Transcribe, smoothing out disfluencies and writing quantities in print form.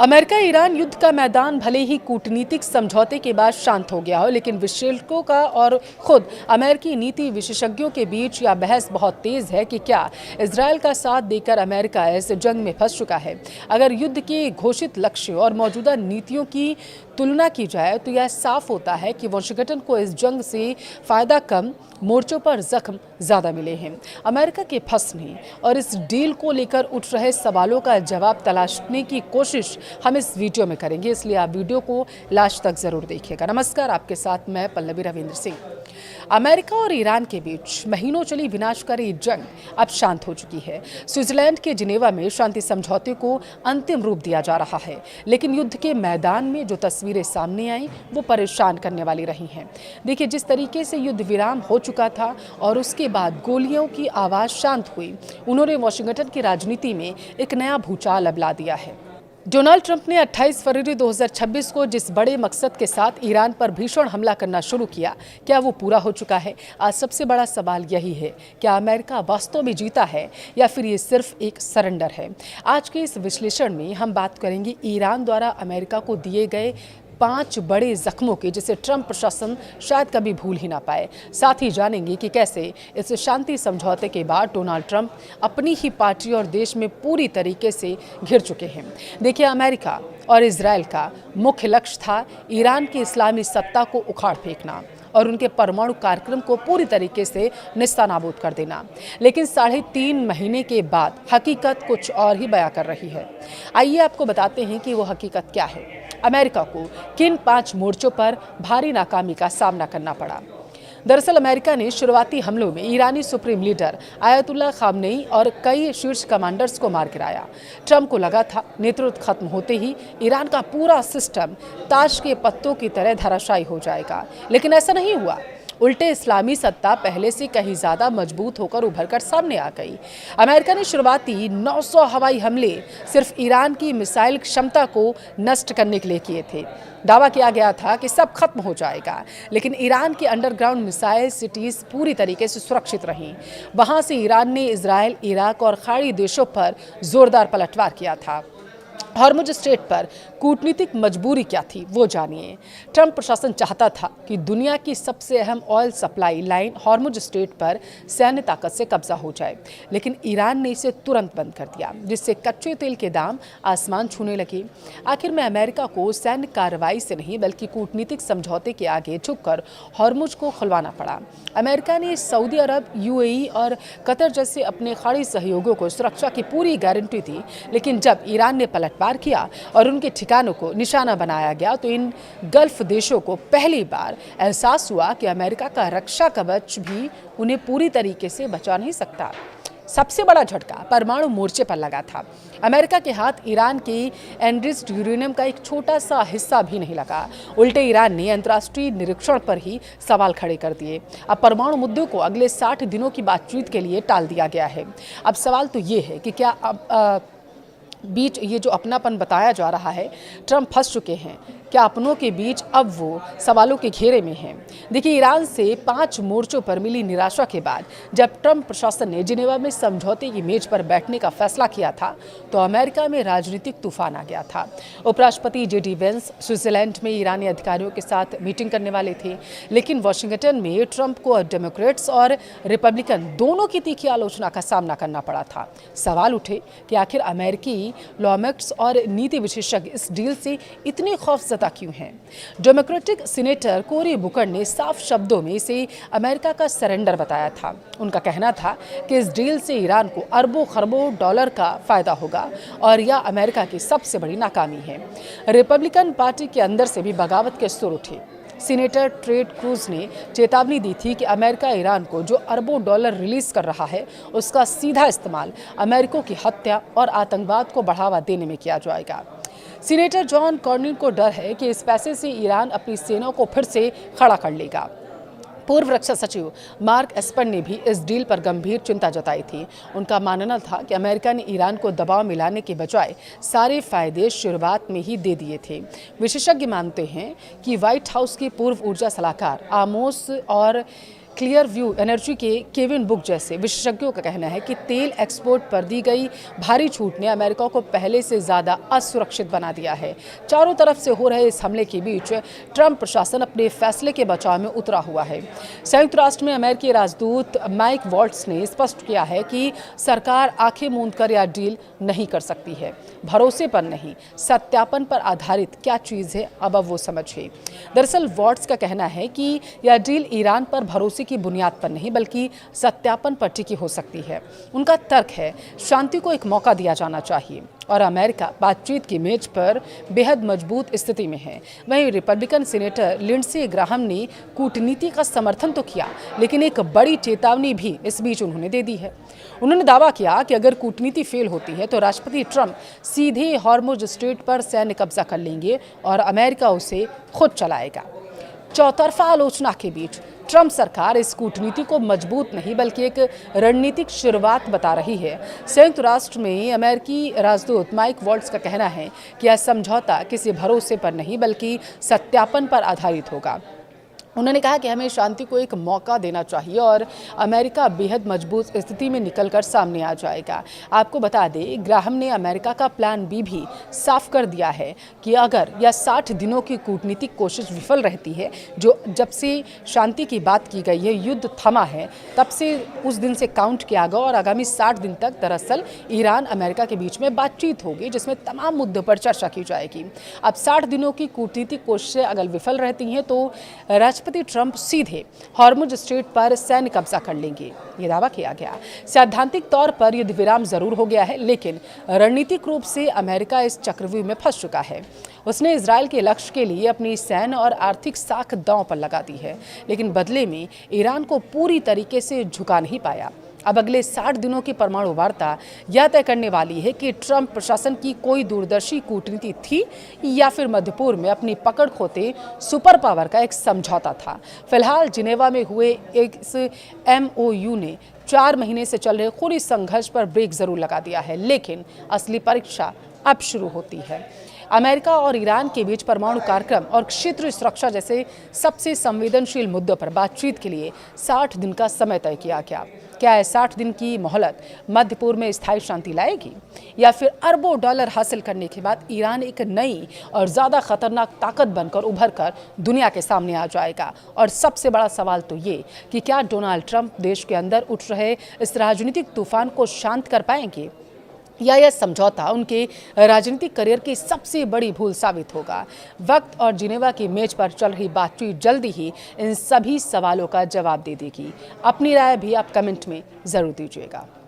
America Iran युद्ध का मैदान भले ही कूटनीतिक समझौते के बाद शांत हो गया हो, लेकिन विश्लेषकों का और खुद अमेरिकी नीति विशेषज्ञों के बीच यह बहस बहुत तेज है कि क्या इजरायल का साथ देकर अमेरिका इस जंग में फंस चुका है। अगर युद्ध के घोषित लक्ष्य और मौजूदा नीतियों की तुलना की जाए तो यह साफ होता है कि वाशिंगटन को इस जंग से फायदा कम, मोर्चों पर जख्म ज्यादा मिले हैं। अमेरिका के फंसने और इस डील को लेकर उठ रहे सवालों का जवाब तलाशने की कोशिश हम इस वीडियो में करेंगे, इसलिए आप वीडियो को लास्ट तक जरूर देखिएगा। नमस्कार, आपके साथ मैं पल्लवी रविंद्र सिंह। अमेरिका और ईरान के बीच महीनों चली विनाशकारी जंग अब शांत हो चुकी है। स्विट्जरलैंड के जिनेवा में शांति समझौते को अंतिम रूप दिया जा रहा है, लेकिन युद्ध के मैदान में जो तस्वीरें सामने आई वो परेशान करने वाली रही हैं। देखिए, जिस तरीके से युद्ध विराम हो चुका था और उसके बाद गोलियों की आवाज शांत हुई, उन्होंने वाशिंगटन की राजनीति में एक नया भूचाल अब ला दिया है। डोनाल्ड ट्रंप ने 28 फरवरी 2026 को जिस बड़े मकसद के साथ ईरान पर भीषण हमला करना शुरू किया, क्या वो पूरा हो चुका है? आज सबसे बड़ा सवाल यही है, क्या अमेरिका वास्तव में जीता है या फिर ये सिर्फ एक सरेंडर है? आज के इस विश्लेषण में हम बात करेंगे ईरान द्वारा अमेरिका को दिए गए 5 बड़े जख्मों के, जिसे ट्रंप प्रशासन शायद कभी भूल ही ना पाए। साथ ही जानेंगे कि कैसे इस शांति समझौते के बाद डोनाल्ड ट्रंप अपनी ही पार्टी और देश में पूरी तरीके से घिर चुके हैं। देखिए, अमेरिका और इजरायल का मुख्य लक्ष्य था ईरान की इस्लामी सत्ता को उखाड़ फेंकना और उनके परमाणु कार्यक्रम को पूरी तरीके से निस्तानाबूद कर देना। लेकिन 3.5 महीने के बाद हकीकत कुछ और ही बयां कर रही है। आइए आपको बताते हैं कि वो हकीकत क्या है। अमेरिका को किन 5 मोर्चों पर भारी नाकामी का सामना करना पड़ा? दरअसल अमेरिका ने शुरुआती हमलों में ईरानी सुप्रीम लीडर आयतुल्ला खामनेई और कई शीर्ष कमांडर्स को मार गिराया। ट्रंप को लगा था नेतृत्व खत्म होते ही ईरान का पूरा सिस्टम ताश के पत्तों की तरह धराशायी हो जाएगा, लेकिन ऐसा नहीं हुआ। उल्टे इस्लामी सत्ता पहले से कहीं ज्यादा मजबूत होकर उभर कर सामने आ गई। अमेरिका ने शुरुआती 900 हवाई हमले सिर्फ ईरान की मिसाइल क्षमता को नष्ट करने के लिए किए थे। दावा किया गया था कि सब खत्म हो जाएगा, लेकिन ईरान की अंडरग्राउंड मिसाइल सिटीज पूरी तरीके से सुरक्षित रहीं। वहां से ईरान ने इजरायल, इराक और खाड़ी देशों पर जोरदार पलटवार किया था। हॉर्मुज स्ट्रेट पर कूटनीतिक मजबूरी क्या थी, वो जानिए। ट्रंप प्रशासन चाहता था कि दुनिया की सबसे अहम oil supply line Hormuz strait पर सैन्य ताकत से कब्जा हो जाए, लेकिन ईरान ने इसे तुरंत बंद कर दिया, जिससे कच्चे तेल के दाम आसमान छूने लगे। आखिर में अमेरिका को सैन्य कार्रवाई से नहीं बल्कि कूटनीतिक समझौते के आगे झुककर हॉर्मुज को खुलवाना पड़ा। अमेरिका ने सऊदी अरब, यूएई और कतर जैसे अपने खाड़ी सहयोगियों को सुरक्षा की पूरी गारंटी दी, लेकिन जब ईरान ने पलटवार किया और उनके ठिकानों को निशाना बनाया गया तो इन गल्फ देशों को पहली बार एहसास हुआ कि अमेरिका का रक्षा कवच भी उन्हें पूरी तरीके से बचा नहीं सकता। सबसे बड़ा झटका परमाणु मोर्चे पर लगा था। अमेरिका के हाथ ईरान के एनरिच्ड यूरेनियम का एक छोटा सा हिस्सा भी नहीं लगा। उल्टे ईरान ने अंतर्राष्ट्रीय निरीक्षण पर ही सवाल खड़े कर दिए। अब परमाणु मुद्दों को अगले 60 दिनों की बातचीत के लिए टाल दिया गया है। अब सवाल तो ये है कि क्या बीच ये जो अपनापन बताया जा रहा है, ट्रंप फंस चुके हैं क्या अपनों के बीच? अब वो सवालों के घेरे में हैं। देखिए, ईरान से 5 मोर्चों पर मिली निराशा के बाद जब ट्रंप प्रशासन ने जिनेवा में समझौते की मेज पर बैठने का फैसला किया था तो अमेरिका में राजनीतिक तूफान आ गया था। उपराष्ट्रपति JD वेंस स्विट्जरलैंड में ईरानी अधिकारियों के साथ मीटिंग करने वाले थे, लेकिन वाशिंगटन में ट्रंप को डेमोक्रेट्स और रिपब्लिकन दोनों की तीखी आलोचना का सामना करना पड़ा था। सवाल उठे कि आखिर अमेरिकी लॉमेक्स और नीति विशेषज्ञ इस डील से इतने खौफजदा क्यों हैं? डेमोक्रेटिक सीनेटर कोरी बुकर ने साफ शब्दों में इसे अमेरिका का सरेंडर बताया था। उनका कहना था कि इस डील से ईरान को अरबों खरबों डॉलर का फायदा होगा और यह अमेरिका की सबसे बड़ी नाकामी है। रिपब्लिकन पार्टी के अंदर से भी बगावत के सुर उठे। सीनेटर टेड क्रूज ने चेतावनी दी थी कि अमेरिका ईरान को जो अरबों डॉलर रिलीज कर रहा है उसका सीधा इस्तेमाल अमेरिका की हत्या और आतंकवाद को बढ़ावा देने में किया जाएगा। सीनेटर जॉन कॉर्निन को डर है कि इस पैसे से ईरान अपनी सेना को फिर से खड़ा कर लेगा। पूर्व रक्षा सचिव मार्क एस्पर ने भी इस डील पर गंभीर चिंता जताई थी। उनका मानना था कि अमेरिका ने ईरान को दबाव में लाने के बजाय सारे फायदे शुरुआत में ही दे दिए थे। विशेषज्ञ मानते हैं कि व्हाइट हाउस के पूर्व ऊर्जा सलाहकार आमोस और क्लियर व्यू एनर्जी के केविन बुक जैसे विशेषज्ञों का कहना है कि तेल एक्सपोर्ट पर दी गई भारी छूट ने अमेरिका को पहले से ज़्यादा असुरक्षित बना दिया है। चारों तरफ से हो रहे इस हमले के बीच ट्रंप प्रशासन अपने फैसले के बचाव में उतरा हुआ है। संयुक्त राष्ट्र में अमेरिकी राजदूत माइक वॉल्ट्ज ने स्पष्ट किया है कि सरकार आंखें मूंद कर यह डील नहीं कर सकती है। भरोसे पर नहीं, सत्यापन पर आधारित क्या चीज़ है अब वो समझिए। दरअसल वॉल्ट्ज का कहना है कि यह डील ईरान पर भरोसे की बुनियाद पर नहीं बल्कि सत्यापन पर टिकी हो सकती है। उनका तर्क है शांति को एक मौका दिया जाना चाहिए और अमेरिका बातचीत की मेज पर बेहद मजबूत स्थिति में है। वहीं रिपब्लिकन सीनेटर लिंडसे ग्राहम ने कूटनीति का समर्थन तो किया, लेकिन एक बड़ी चेतावनी भी इस बीच उन्होंने दे दी है। उन्होंने दावा किया कि अगर कूटनीति फेल होती है तो राष्ट्रपति ट्रंप सीधे हॉर्मुज स्ट्रेट पर सैन्य कब्जा कर लेंगे और अमेरिका उसे खुद चलाएगा। चौतरफा आलोचना के बीच ट्रंप सरकार इस कूटनीति को मजबूत नहीं बल्कि एक रणनीतिक शुरुआत बता रही है। संयुक्त राष्ट्र में अमेरिकी राजदूत माइक वॉल्ट्ज का कहना है कि यह समझौता किसी भरोसे पर नहीं बल्कि सत्यापन पर आधारित होगा। उन्होंने कहा कि हमें शांति को एक मौका देना चाहिए और अमेरिका बेहद मजबूत स्थिति में निकलकर सामने आ जाएगा। आपको बता दें, ग्राहम ने अमेरिका का प्लान बी भी साफ कर दिया है कि अगर यह 60 दिनों की कूटनीतिक कोशिश विफल रहती है, जब से शांति की बात की गई है, युद्ध थमा है, तब से उस दिन से काउंट किया गया और आगामी 60 दिन तक दरअसल ईरान अमेरिका के बीच में बातचीत होगी जिसमें तमाम मुद्दों पर चर्चा की जाएगी। अब 60 दिनों की कूटनीतिक कोशिशें अगर विफल रहती हैं तो राष्ट्रपति ट्रंप सीधे हॉर्मुज स्ट्रेट पर सैन्य कब्जा कर लेंगे, ये दावा किया गया। सैद्धांतिक तौर पर युद्ध विराम जरूर हो गया है, लेकिन रणनीतिक रूप से अमेरिका इस चक्रव्यूह में फंस चुका है। उसने इजरायल के लक्ष्य के लिए अपनी सैन्य और आर्थिक साख दांव पर लगा दी है, लेकिन बदले में ईरान को पूरी तरीके से झुका नहीं पाया। अब अगले 60 दिनों की परमाणु वार्ता यह तय करने वाली है कि ट्रंप प्रशासन की कोई दूरदर्शी कूटनीति थी या फिर मध्य पूर्व में अपनी पकड़ खोते सुपर पावर का एक समझौता था। फिलहाल जिनेवा में हुए इस MOU ने 4 महीने से चल रहे खूनी संघर्ष पर ब्रेक जरूर लगा दिया है, लेकिन असली परीक्षा अब शुरू होती है। अमेरिका और ईरान के बीच परमाणु कार्यक्रम और क्षेत्रीय सुरक्षा जैसे सबसे संवेदनशील मुद्दों पर बातचीत के लिए 60 दिन का समय तय किया गया। क्या यह 60 दिन की मोहलत मध्य पूर्व में स्थायी शांति लाएगी या फिर अरबों डॉलर हासिल करने के बाद ईरान एक नई और ज़्यादा खतरनाक ताकत बनकर उभर कर दुनिया के सामने आ जाएगा? और सबसे बड़ा सवाल तो ये कि क्या डोनाल्ड ट्रंप देश के अंदर उठ रहे इस राजनीतिक तूफान को शांत कर पाएंगे या यह समझौता उनके राजनीतिक करियर की सबसे बड़ी भूल साबित होगा? वक्त और जिनेवा की मेज पर चल रही बातचीत जल्दी ही इन सभी सवालों का जवाब दे देगी। अपनी राय भी आप कमेंट में ज़रूर दीजिएगा।